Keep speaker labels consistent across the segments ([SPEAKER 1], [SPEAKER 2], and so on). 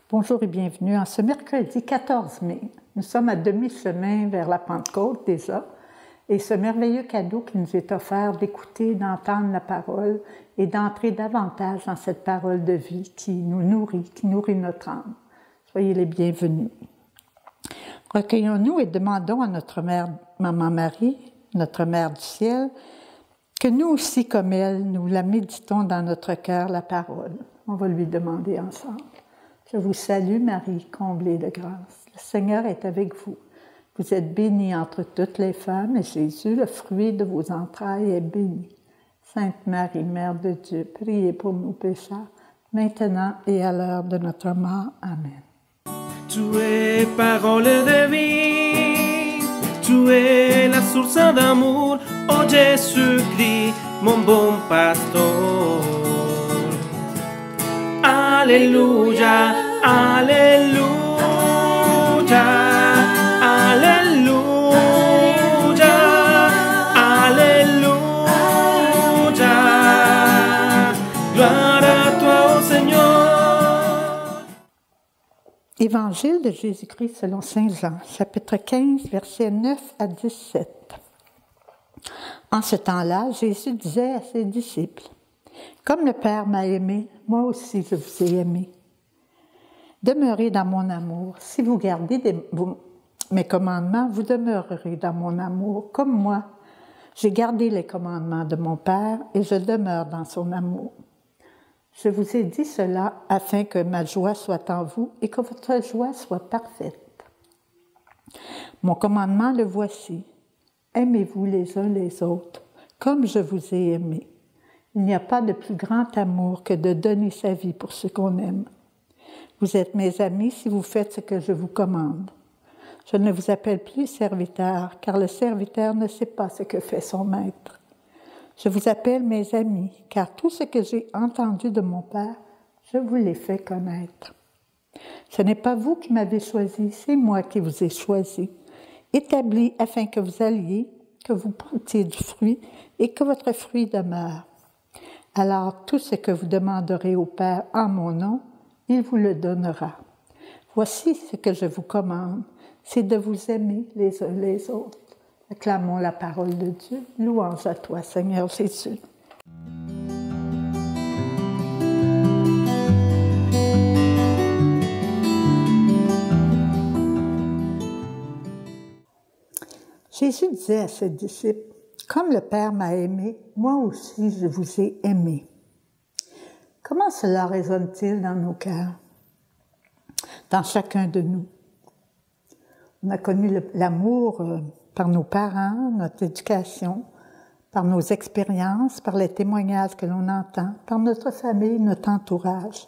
[SPEAKER 1] Bonjour et bienvenue en ce mercredi 14 mai. Nous sommes à demi-chemin vers la Pentecôte déjà, et ce merveilleux cadeau qui nous est offert d'écouter, d'entendre la parole et d'entrer davantage dans cette parole de vie qui nous nourrit, qui nourrit notre âme. Soyez les bienvenus. Recueillons-nous et demandons à notre mère, Maman Marie, notre Mère du ciel, que nous aussi, comme elle, nous la méditons dans notre cœur, la parole. On va lui demander ensemble. Je vous salue Marie, comblée de grâce. Le Seigneur est avec vous. Vous êtes bénie entre toutes les femmes et Jésus, le fruit de vos entrailles, est béni. Sainte Marie, Mère de Dieu, priez pour nous pécheurs, maintenant et à l'heure de notre mort. Amen.
[SPEAKER 2] Tu es parole de vie, tu es la source d'amour, oh Jésus-Christ, mon bon pasteur. Alléluia, alléluia, alléluia, alléluia. Gloire à toi, ô Seigneur.
[SPEAKER 1] Évangile de Jésus-Christ selon saint Jean, chapitre 15, versets 9 à 17. En ce temps-là, Jésus disait à ses disciples, « Comme le Père m'a aimé, moi aussi je vous ai aimé. Demeurez dans mon amour. Si vous gardez mes commandements, vous demeurerez dans mon amour. Comme moi, j'ai gardé les commandements de mon Père et je demeure dans son amour. Je vous ai dit cela afin que ma joie soit en vous et que votre joie soit parfaite. Mon commandement le voici. Aimez-vous les uns les autres, comme je vous ai aimé. Il n'y a pas de plus grand amour que de donner sa vie pour ce qu'on aime. Vous êtes mes amis si vous faites ce que je vous commande. Je ne vous appelle plus serviteur, car le serviteur ne sait pas ce que fait son maître. Je vous appelle mes amis, car tout ce que j'ai entendu de mon Père, je vous l'ai fait connaître. Ce n'est pas vous qui m'avez choisi, c'est moi qui vous ai choisi, établi afin que vous alliez, que vous portiez du fruit et que votre fruit demeure. Alors tout ce que vous demanderez au Père en mon nom, il vous le donnera. Voici ce que je vous commande, c'est de vous aimer les uns les autres. Acclamons la parole de Dieu. Louange à toi, Seigneur Jésus. Jésus disait à ses disciples, « Comme le Père m'a aimé, moi aussi je vous ai aimé. » Comment cela résonne-t-il dans nos cœurs, dans chacun de nous? On a connu l'amour par nos parents, notre éducation, par nos expériences, par les témoignages que l'on entend, par notre famille, notre entourage.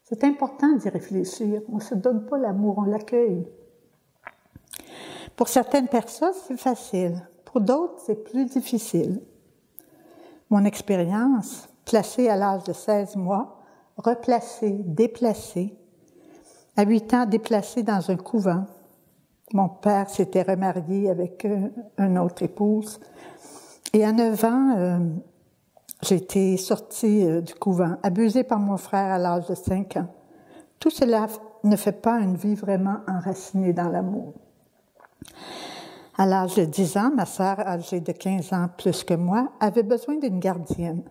[SPEAKER 1] C'est important d'y réfléchir. On ne se donne pas l'amour, on l'accueille. Pour certaines personnes, c'est facile. Pour d'autres, c'est plus difficile. Mon expérience, placée à l'âge de 16 mois, replacée, déplacée. À 8 ans, déplacée dans un couvent. Mon père s'était remarié avec une autre épouse. Et à 9 ans, j'ai été sortie du couvent, abusée par mon frère à l'âge de 5 ans. Tout cela ne fait pas une vie vraiment enracinée dans l'amour. À l'âge de 10 ans, ma sœur, âgée de 15 ans plus que moi, avait besoin d'une gardienne.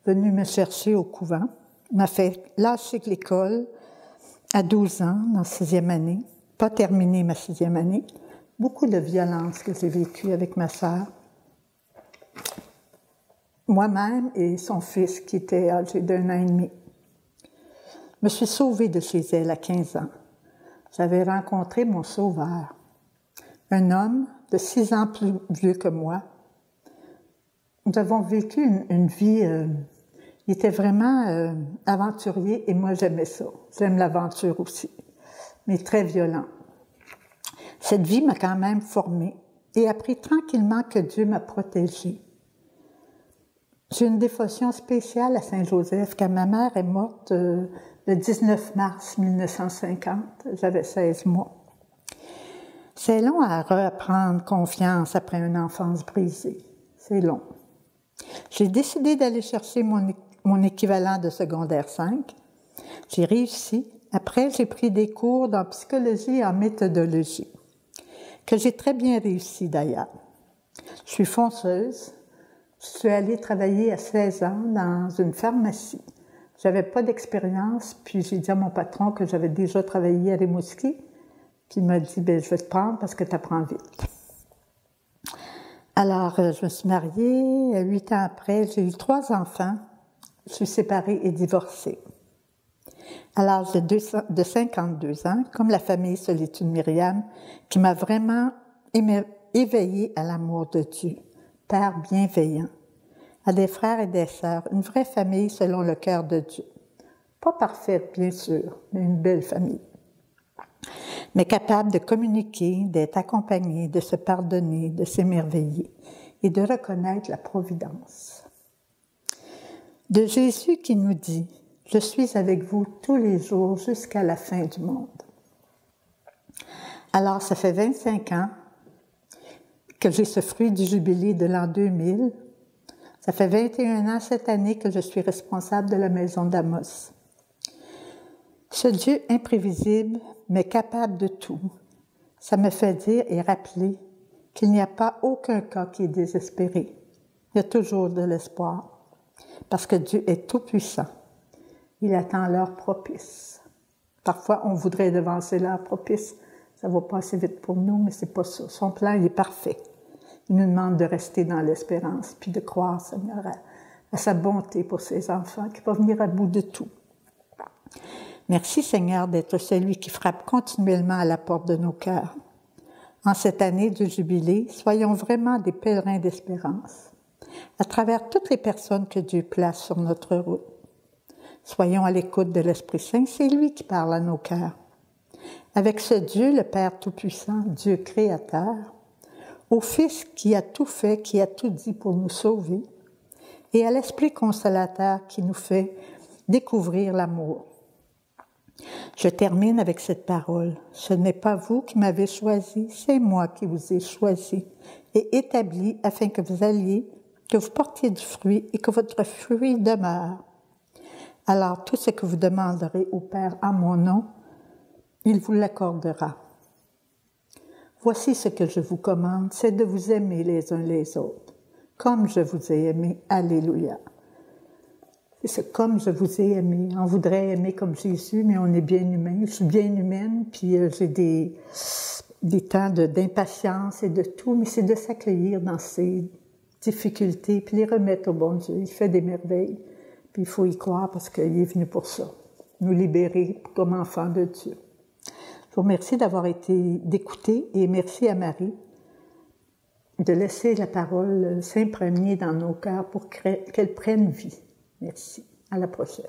[SPEAKER 1] Venue me chercher au couvent, m'a fait lâcher l'école à 12 ans, en 6e année, pas terminé ma 6e année. Beaucoup de violence que j'ai vécue avec ma sœur. Moi-même et son fils, qui était âgé d'1 an et demi. Je me suis sauvée de chez elle à 15 ans. J'avais rencontré mon sauveur. Un homme de 6 ans plus vieux que moi. Nous avons vécu une vie, il était vraiment aventurier et moi j'aimais ça. J'aime l'aventure aussi, mais très violent. Cette vie m'a quand même formée et appris tranquillement que Dieu m'a protégée. J'ai une dévotion spéciale à Saint-Joseph, car ma mère est morte le 19 mars 1950. J'avais 16 mois. C'est long à reprendre confiance après une enfance brisée. C'est long. J'ai décidé d'aller chercher mon équivalent de secondaire 5. J'ai réussi Après, j'ai pris des cours en psychologie et en méthodologie, que j'ai très bien réussi d'ailleurs. Je suis fonceuse. Je suis allée travailler à 16 ans dans une pharmacie. Je n'avais pas d'expérience, puis j'ai dit à mon patron que j'avais déjà travaillé à Rimouski, puis il m'a dit, bien, je vais te prendre parce que tu apprends vite. Alors, je me suis mariée. 8 ans après, j'ai eu 3 enfants. Je suis séparée et divorcée. À l'âge de 52 ans, comme la famille Solitude Myriam, qui m'a vraiment éveillée à l'amour de Dieu, Père bienveillant, à des frères et des sœurs, une vraie famille selon le cœur de Dieu. Pas parfaite, bien sûr, mais une belle famille. Mais capable de communiquer, d'être accompagnée, de se pardonner, de s'émerveiller et de reconnaître la providence. De Jésus qui nous dit « Je suis avec vous tous les jours jusqu'à la fin du monde ». Alors, ça fait 25 ans que j'ai ce fruit du jubilé de l'an 2000. Ça fait 21 ans cette année que je suis responsable de la maison d'Amos. Ce Dieu imprévisible, mais capable de tout, ça me fait dire et rappeler qu'il n'y a pas aucun cas qui est désespéré. Il y a toujours de l'espoir, parce que Dieu est tout-puissant. Il attend l'heure propice. Parfois, on voudrait devancer l'heure propice. Ça va pas assez vite pour nous, mais c'est pas ça. Son plan, il est parfait. Il nous demande de rester dans l'espérance, puis de croire, Seigneur, à sa bonté pour ses enfants, qui va venir à bout de tout. Merci, Seigneur, d'être celui qui frappe continuellement à la porte de nos cœurs. En cette année de jubilé, soyons vraiment des pèlerins d'espérance, à travers toutes les personnes que Dieu place sur notre route. Soyons à l'écoute de l'Esprit Saint, c'est lui qui parle à nos cœurs. Avec ce Dieu, le Père Tout-Puissant, Dieu créateur, au Fils qui a tout fait, qui a tout dit pour nous sauver, et à l'Esprit consolateur qui nous fait découvrir l'amour. Je termine avec cette parole. Ce n'est pas vous qui m'avez choisi, c'est moi qui vous ai choisi et établi afin que vous alliez, que vous portiez du fruit et que votre fruit demeure. Alors tout ce que vous demanderez au Père en mon nom, il vous l'accordera. Voici ce que je vous commande, c'est de vous aimer les uns les autres, comme je vous ai aimé. Alléluia. C'est comme je vous ai aimé. On voudrait aimer comme Jésus, mais on est bien humain. Je suis bien humaine, puis j'ai des temps d'impatience et de tout, mais c'est de s'accueillir dans ces difficultés, puis les remettre au bon Dieu. Il fait des merveilles, puis il faut y croire parce qu'il est venu pour ça, nous libérer comme enfants de Dieu. Je vous remercie d'avoir d'écouter et merci à Marie de laisser la parole s'imprégner dans nos cœurs pour qu'elle prenne vie. Merci. À la prochaine.